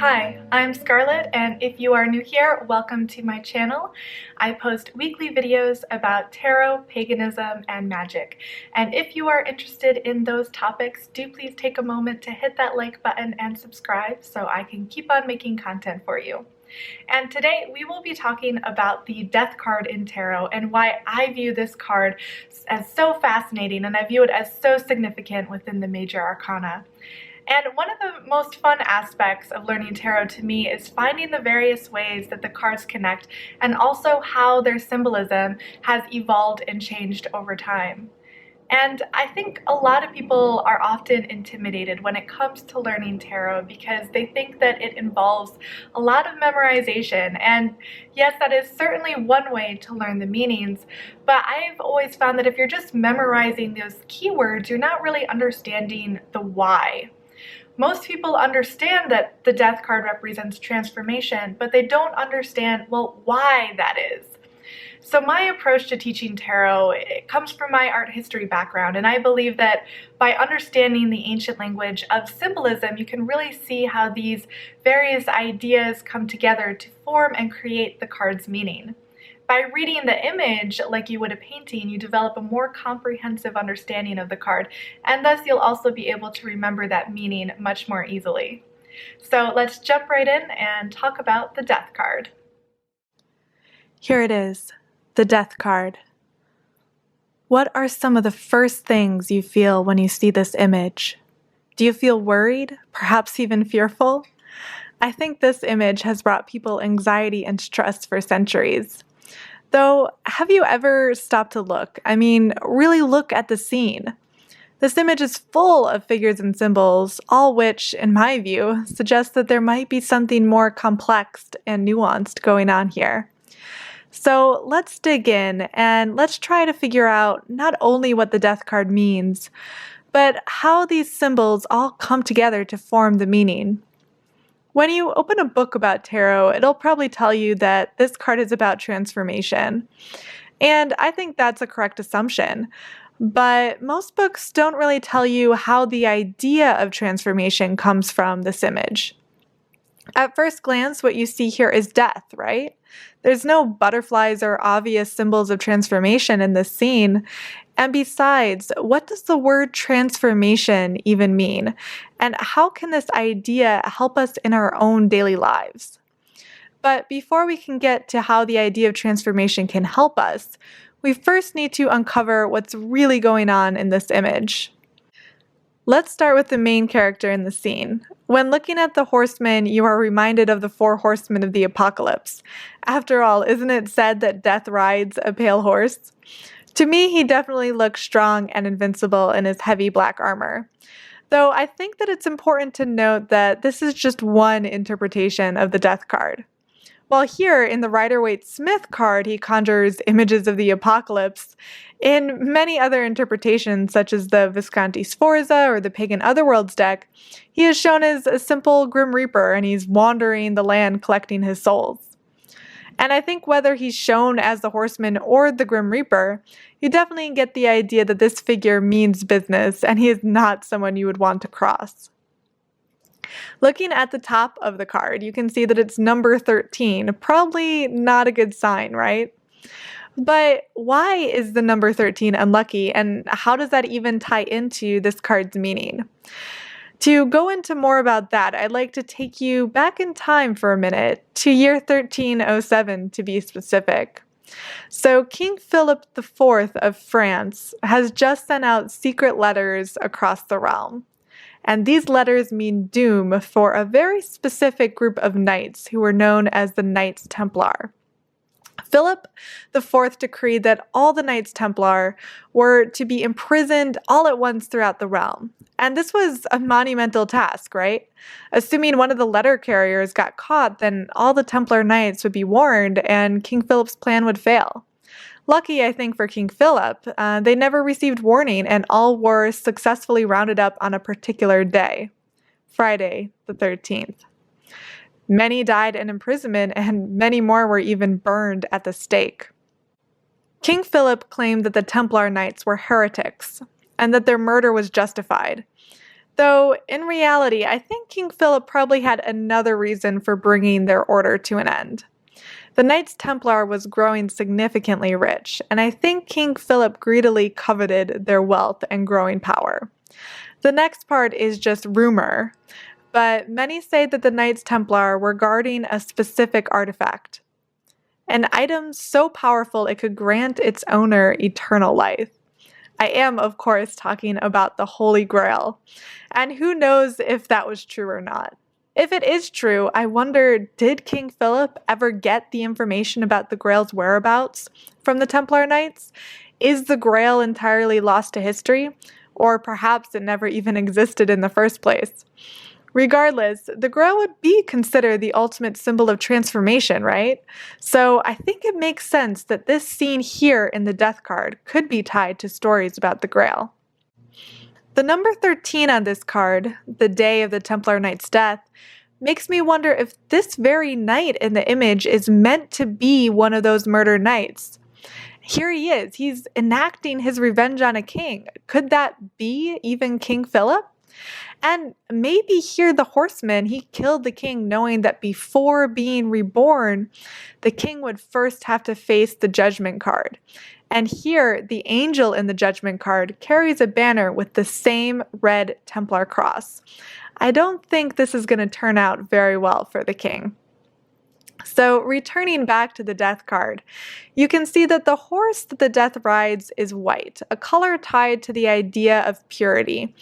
Hi, I'm Scarlett, and if you are new here, welcome to my channel. I post weekly videos about tarot, paganism, and magic. And if you are interested in those topics, do please take a moment to hit that like button and subscribe so I can keep on making content for you. And today we will be talking about the Death card in tarot and why I view this card as so fascinating and I view it as so significant within the major arcana. And one of the most fun aspects of learning tarot to me is finding the various ways that the cards connect and also how their symbolism has evolved and changed over time. And I think a lot of people are often intimidated when it comes to learning tarot because they think that it involves a lot of memorization. And yes, that is certainly one way to learn the meanings, but I've always found that if you're just memorizing those keywords, you're not really understanding the why. Most people understand that the Death card represents transformation, but they don't understand, well, why that is. So my approach to teaching tarot, it comes from my art history background, and I believe that by understanding the ancient language of symbolism, you can really see how these various ideas come together to form and create the card's meaning. By reading the image like you would a painting, you develop a more comprehensive understanding of the card, and thus you'll also be able to remember that meaning much more easily. So let's jump right in and talk about the Death card. Here it is, the Death card. What are some of the first things you feel when you see this image? Do you feel worried, perhaps even fearful? I think this image has brought people anxiety and stress for centuries. Though, have you ever stopped to look? I mean, really look at the scene. This image is full of figures and symbols, all which, in my view, suggest that there might be something more complex and nuanced going on here. So let's dig in and let's try to figure out not only what the Death card means, but how these symbols all come together to form the meaning. When you open a book about tarot, it'll probably tell you that this card is about transformation. And I think that's a correct assumption. But most books don't really tell you how the idea of transformation comes from this image. At first glance, what you see here is death, right? There's no butterflies or obvious symbols of transformation in this scene. And besides, what does the word transformation even mean? And how can this idea help us in our own daily lives? But before we can get to how the idea of transformation can help us, we first need to uncover what's really going on in this image. Let's start with the main character in the scene. When looking at the horseman, you are reminded of the 4 horsemen of the apocalypse. After all, isn't it said that death rides a pale horse? To me, he definitely looks strong and invincible in his heavy black armor. Though I think that it's important to note that this is just one interpretation of the Death card. While here in the rider-waite-smith card, he conjures images of the apocalypse, in many other interpretations, such as the Visconti Sforza or the Pagan Otherworlds deck, he is shown as a simple Grim Reaper and he's wandering the land collecting his souls. And I think whether he's shown as the horseman or the Grim Reaper, you definitely get the idea that this figure means business and he is not someone you would want to cross. Looking at the top of the card, you can see that it's number 13. Probably not a good sign, right? But why is the number 13 unlucky, and how does that even tie into this card's meaning? To go into more about that, I'd like to take you back in time for a minute, to year 1307 to be specific. So King Philip IV of France has just sent out secret letters across the realm. And these letters mean doom for a very specific group of knights who were known as the Knights Templar. Philip IV decreed that all the Knights Templar were to be imprisoned all at once throughout the realm. And this was a monumental task, right? Assuming one of the letter carriers got caught, then all the Templar Knights would be warned and King Philip's plan would fail. Lucky, I think, for King Philip, they never received warning and all were successfully rounded up on a particular day, Friday the 13th. Many died in imprisonment and many more were even burned at the stake. King Philip claimed that the Templar Knights were heretics and that their murder was justified. Though, in reality, I think King Philip probably had another reason for bringing their order to an end. The Knights Templar was growing significantly rich, and I think King Philip greedily coveted their wealth and growing power. The next part is just rumor, but many say that the Knights Templar were guarding a specific artifact, an item so powerful it could grant its owner eternal life. I am, of course, talking about the Holy Grail, and who knows if that was true or not. If it is true, I wonder, did King Philip ever get the information about the Grail's whereabouts from the Templar Knights? Is the Grail entirely lost to history? Or perhaps it never even existed in the first place? Regardless, the Grail would be considered the ultimate symbol of transformation, right? So I think it makes sense that this scene here in the death card could be tied to stories about the Grail. The number 13 on this card, the day of the Templar Knight's death, makes me wonder if this very knight in the image is meant to be one of those murdered knights. Here he is, he's enacting his revenge on a king. Could that be even King Philip? And maybe here the horseman, he killed the king knowing that before being reborn, the king would first have to face the judgment card. And here, the angel in the judgment card carries a banner with the same red Templar cross. I don't think this is going to turn out very well for the king. So returning back to the death card, you can see that the horse that the death rides is white, a color tied to the idea of purity.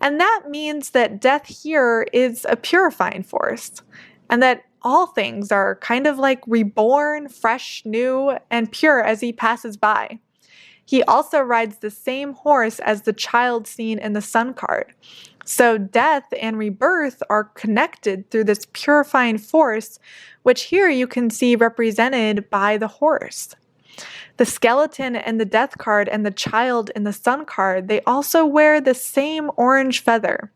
And that means that death here is a purifying force, and that all things are kind of like reborn, fresh, new, and pure as he passes by. He also rides the same horse as the child seen in the sun card. So death and rebirth are connected through this purifying force, which here you can see represented by the horse. The skeleton in the death card and the child in the sun card, they also wear the same orange feather.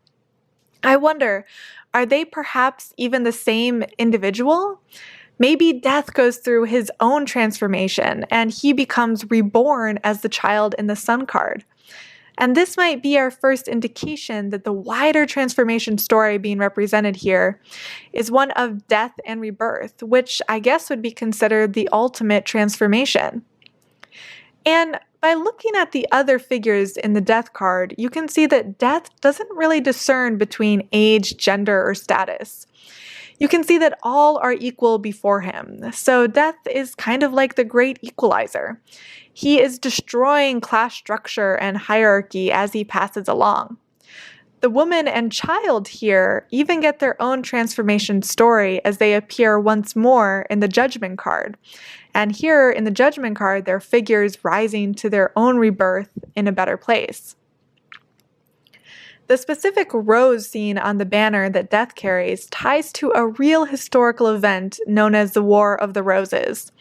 I wonder, are they perhaps even the same individual? Maybe death goes through his own transformation and he becomes reborn as the child in the sun card. And this might be our first indication that the wider transformation story being represented here is one of death and rebirth, which I guess would be considered the ultimate transformation. And by looking at the other figures in the death card, you can see that death doesn't really discern between age, gender, or status. You can see that all are equal before him. So death is kind of like the great equalizer. He is destroying class structure and hierarchy as he passes along. The woman and child here even get their own transformation story as they appear once more in the judgment card. And here in the judgment card, they're figures rising to their own rebirth in a better place. The specific rose seen on the banner that death carries ties to a real historical event known as the War of the Roses.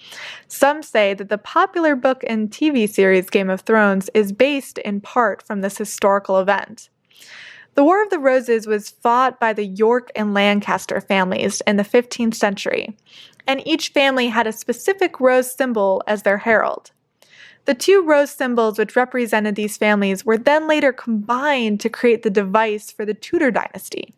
Some say that the popular book and TV series Game of Thrones is based in part from this historical event. The War of the Roses was fought by the York and Lancaster families in the 15th century, and each family had a specific rose symbol as their herald. The two rose symbols which represented these families were then later combined to create the device for the Tudor dynasty.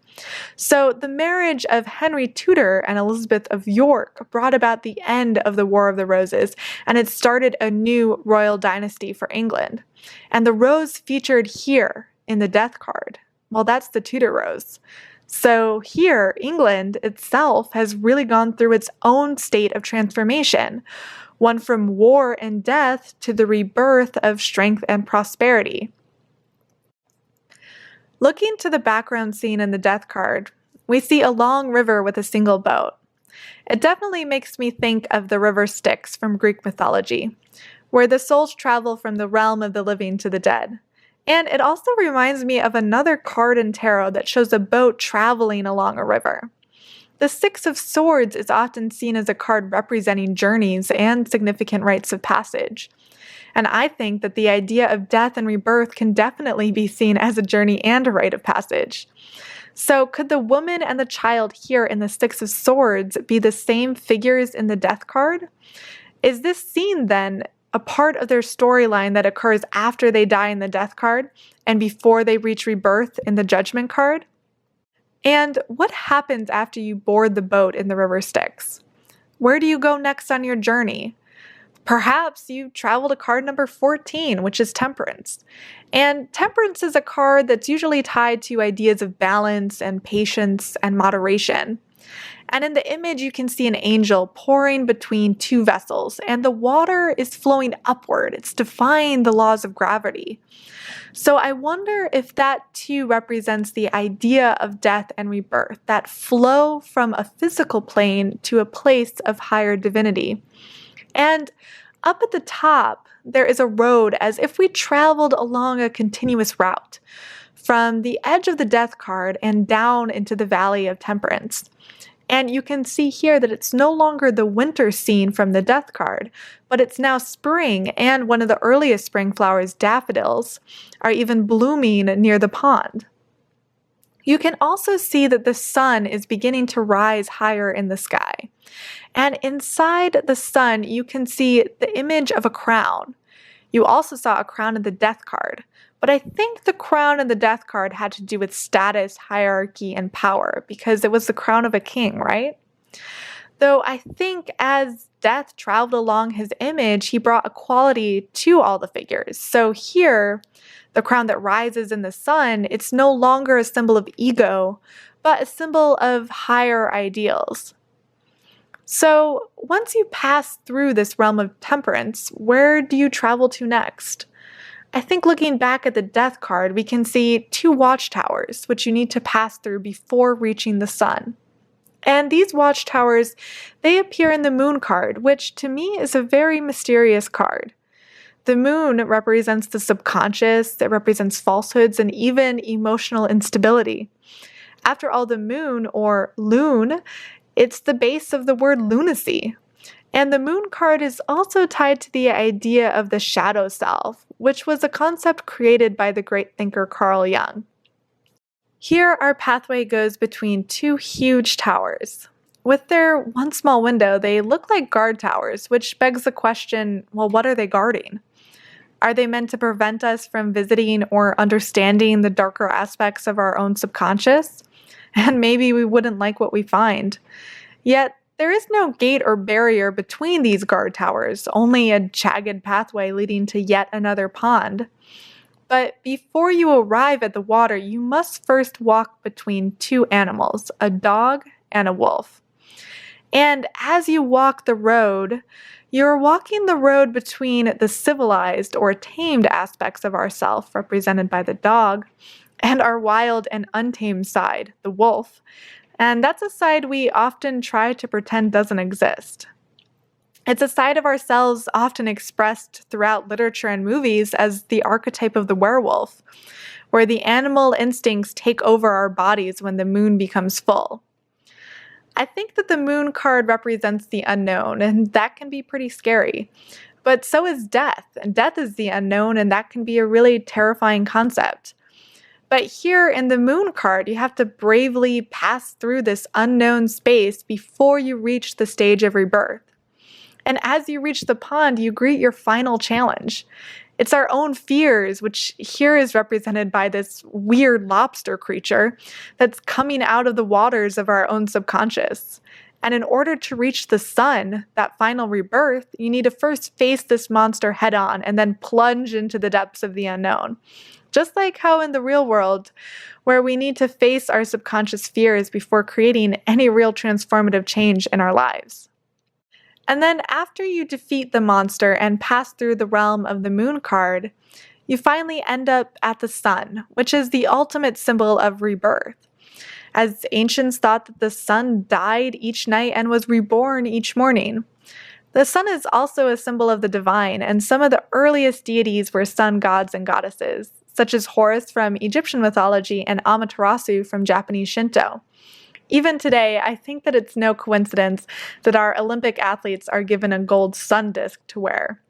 So the marriage of Henry Tudor and Elizabeth of York brought about the end of the War of the Roses, and it started a new royal dynasty for England. And the rose featured here in the death card, well, that's the Tudor rose. So here, England itself has really gone through its own state of transformation, one from war and death to the rebirth of strength and prosperity. Looking to the background scene in the death card, we see a long river with a single boat. It definitely makes me think of the River Styx from Greek mythology, where the souls travel from the realm of the living to the dead. And it also reminds me of another card in tarot that shows a boat traveling along a river. The Six of Swords is often seen as a card representing journeys and significant rites of passage. And I think that the idea of death and rebirth can definitely be seen as a journey and a rite of passage. So could the woman and the child here in the Six of Swords be the same figures in the death card? Is this scene then a part of their storyline that occurs after they die in the death card and before they reach rebirth in the judgment card? And what happens after you board the boat in the River Styx? Where do you go next on your journey? Perhaps you travel to card number 14, which is Temperance. And Temperance is a card that's usually tied to ideas of balance and patience and moderation. And in the image, you can see an angel pouring between two vessels, and the water is flowing upward. It's defying the laws of gravity. So I wonder if that too represents the idea of death and rebirth, that flow from a physical plane to a place of higher divinity. And up at the top, there is a road as if we traveled along a continuous route from the edge of the death card and down into the valley of Temperance. And you can see here that it's no longer the winter scene from the death card, but it's now spring, and one of the earliest spring flowers, daffodils, are even blooming near the pond. You can also see that the sun is beginning to rise higher in the sky. And inside the sun, you can see the image of a crown. You also saw a crown in the death card, but I think the crown in the death card had to do with status, hierarchy, and power, because it was the crown of a king, right? Though I think as death traveled along his image, he brought equality to all the figures. So here, the crown that rises in the sun, it's no longer a symbol of ego, but a symbol of higher ideals. So once you pass through this realm of Temperance, where do you travel to next? I think looking back at the death card, we can see two watchtowers, which you need to pass through before reaching the sun. And these watchtowers, they appear in the moon card, which to me is a very mysterious card. The moon represents the subconscious, it represents falsehoods, and even emotional instability. After all, the moon, or loon, it's the base of the word lunacy. And the moon card is also tied to the idea of the shadow self, which was a concept created by the great thinker Carl Jung. Here, our pathway goes between two huge towers. With their one small window, they look like guard towers, which begs the question, well, what are they guarding? Are they meant to prevent us from visiting or understanding the darker aspects of our own subconscious? And maybe we wouldn't like what we find. Yet, there is no gate or barrier between these guard towers, only a jagged pathway leading to yet another pond. But before you arrive at the water, you must first walk between two animals, a dog and a wolf. And as you walk the road, you're walking the road between the civilized or tamed aspects of ourself, represented by the dog, and our wild and untamed side, the wolf. And that's a side we often try to pretend doesn't exist. It's a side of ourselves often expressed throughout literature and movies as the archetype of the werewolf, where the animal instincts take over our bodies when the moon becomes full. I think that the moon card represents the unknown, and that can be pretty scary. But so is death, and death is the unknown, and that can be a really terrifying concept. But here in the moon card, you have to bravely pass through this unknown space before you reach the stage of rebirth. And as you reach the pond, you greet your final challenge. It's our own fears, which here is represented by this weird lobster creature that's coming out of the waters of our own subconscious. And in order to reach the sun, that final rebirth, you need to first face this monster head on and then plunge into the depths of the unknown. Just like how in the real world, where we need to face our subconscious fears before creating any real transformative change in our lives. And then after you defeat the monster and pass through the realm of the moon card, you finally end up at the sun, which is the ultimate symbol of rebirth. As ancients thought that the sun died each night and was reborn each morning. The sun is also a symbol of the divine, and some of the earliest deities were sun gods and goddesses, such as Horus from Egyptian mythology and Amaterasu from Japanese Shinto. Even today, I think that it's no coincidence that our Olympic athletes are given a gold sun disk to wear.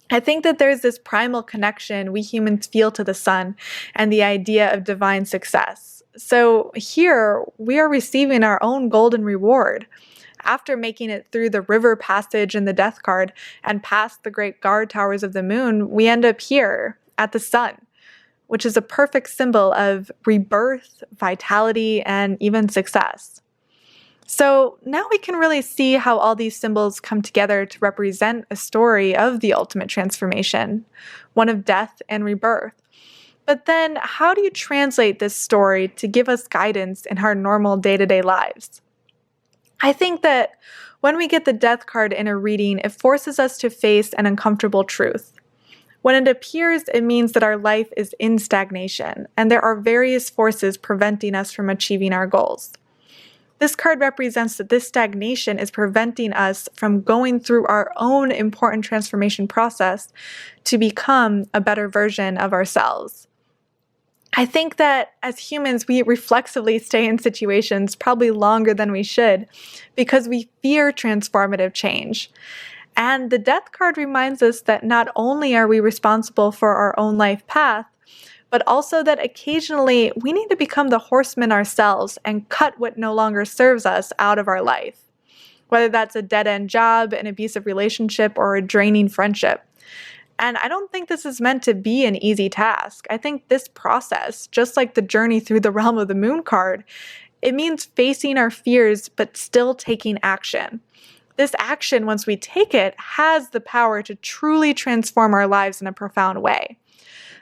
I think that there's this primal connection we humans feel to the sun and the idea of divine success. So here, we are receiving our own golden reward. After making it through the river passage in the death card and past the great guard towers of the moon, we end up here at the sun, which is a perfect symbol of rebirth, vitality, and even success. So now we can really see how all these symbols come together to represent a story of the ultimate transformation, one of death and rebirth. But then, how do you translate this story to give us guidance in our normal day-to-day lives? I think that when we get the death card in a reading, it forces us to face an uncomfortable truth. When it appears, it means that our life is in stagnation, and there are various forces preventing us from achieving our goals. This card represents that this stagnation is preventing us from going through our own important transformation process to become a better version of ourselves. I think that as humans, we reflexively stay in situations probably longer than we should because we fear transformative change. And the death card reminds us that not only are we responsible for our own life path, but also that occasionally we need to become the horseman ourselves and cut what no longer serves us out of our life, whether that's a dead-end job, an abusive relationship, or a draining friendship. And I don't think this is meant to be an easy task. I think this process, just like the journey through the realm of the moon card, it means facing our fears but still taking action. This action, once we take it, has the power to truly transform our lives in a profound way.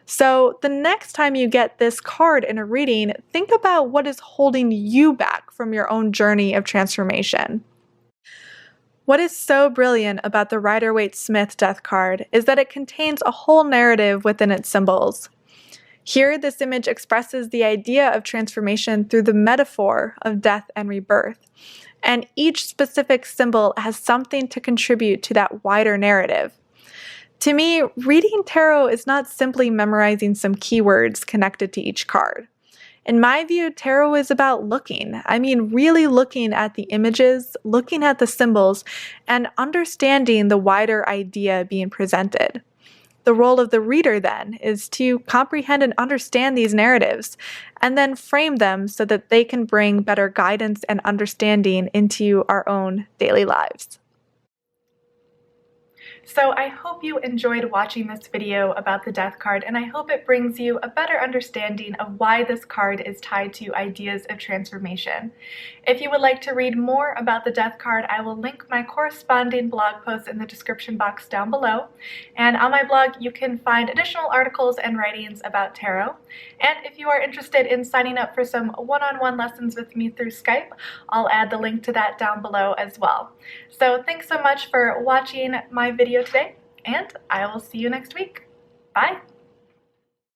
So the next time you get this card in a reading, think about what is holding you back from your own journey of transformation. What is so brilliant about the Rider-Waite-Smith death card is that it contains a whole narrative within its symbols. Here, this image expresses the idea of transformation through the metaphor of death and rebirth, and each specific symbol has something to contribute to that wider narrative. To me, reading tarot is not simply memorizing some keywords connected to each card. In my view, tarot is about looking. I mean, really looking at the images, looking at the symbols, and understanding the wider idea being presented. The role of the reader, then, is to comprehend and understand these narratives, and then frame them so that they can bring better guidance and understanding into our own daily lives. So I hope you enjoyed watching this video about the death card, and I hope it brings you a better understanding of why this card is tied to ideas of transformation. If you would like to read more about the death card, I will link my corresponding blog post in the description box down below. And on my blog, you can find additional articles and writings about tarot. And if you are interested in signing up for some one-on-one lessons with me through Skype, I'll add the link to that down below as well. So thanks so much for watching my video today, and I will see you next week. Bye!